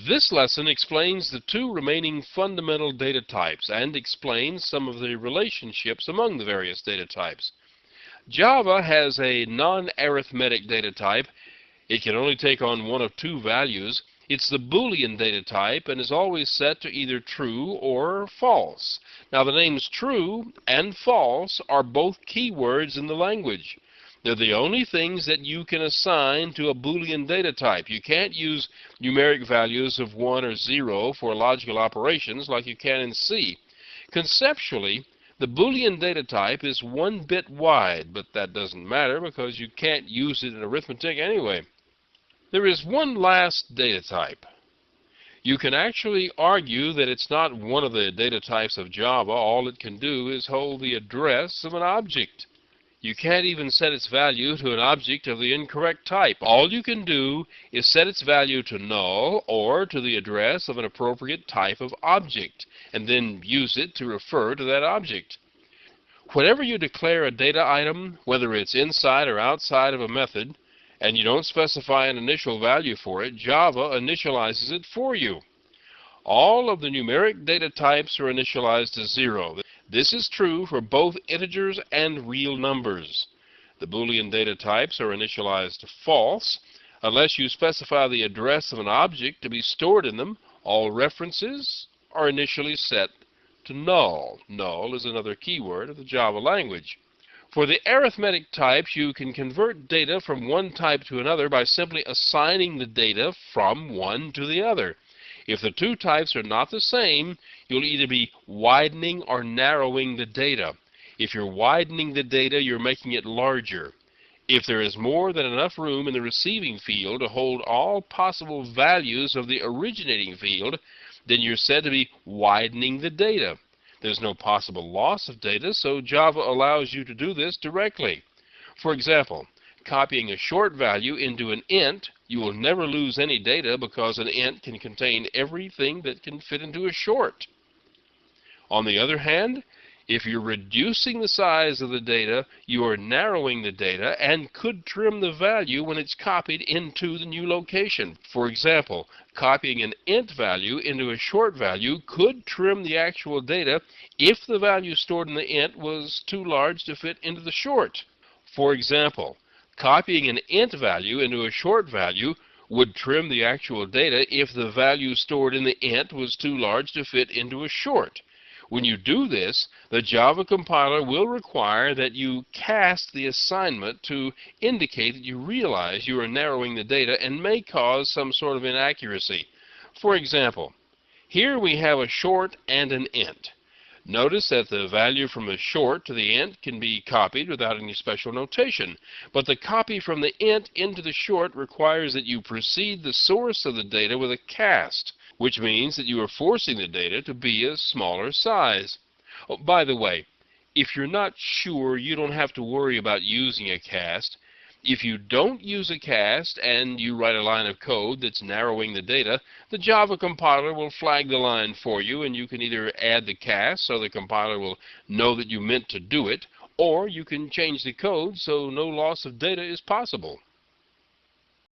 This lesson explains the two remaining fundamental data types and explains some of the relationships among the various data types. Java has a non-arithmetic data type. It can only take on one of two values. It's the Boolean data type and is always set to either true or false. Now the names true and false are both keywords in the language. They're the only things that you can assign to a Boolean data type. You can't use numeric values of 1 or 0 for logical operations like you can in C. Conceptually, the Boolean data type is 1 bit wide, but that doesn't matter because you can't use it in arithmetic anyway. There is one last data type. You can actually argue that it's not one of the data types of Java. All it can do is hold the address of an object. You can't even set its value to an object of the incorrect type. All you can do is set its value to null or to the address of an appropriate type of object, and then use it to refer to that object. Whenever you declare a data item, whether it's inside or outside of a method, and you don't specify an initial value for it, Java initializes it for you. All of the numeric data types are initialized to 0. This is true for both integers and real numbers. The Boolean data types are initialized to false. Unless you specify the address of an object to be stored in them, all references are initially set to null. Null is another keyword of the Java language. For the arithmetic types, you can convert data from one type to another by simply assigning the data from one to the other. If the two types are not the same, you'll either be widening or narrowing the data. If you're widening the data, you're making it larger. If there is more than enough room in the receiving field to hold all possible values of the originating field, then you're said to be widening the data. There's no possible loss of data, so Java allows you to do this directly. For example, copying a short value into an int, you will never lose any data because an int can contain everything that can fit into a short. On the other hand, if you're reducing the size of the data, you are narrowing the data and could trim the value when it's copied into the new location. For example, copying an int value into a short value could trim the actual data if the value stored in the int was too large to fit into the short. For example, copying an int value into a short value would trim the actual data if the value stored in the int was too large to fit into a short. When you do this, the Java compiler will require that you cast the assignment to indicate that you realize you are narrowing the data and may cause some sort of inaccuracy. For example, here we have a short and an int. Notice that the value from the short to the int can be copied without any special notation, but the copy from the int into the short requires that you precede the source of the data with a cast, which means that you are forcing the data to be a smaller size. Oh, by the way, if you're not sure, you don't have to worry about using a cast. If you don't use a cast and you write a line of code that's narrowing the data, the Java compiler will flag the line for you, and you can either add the cast so the compiler will know that you meant to do it, or you can change the code so no loss of data is possible.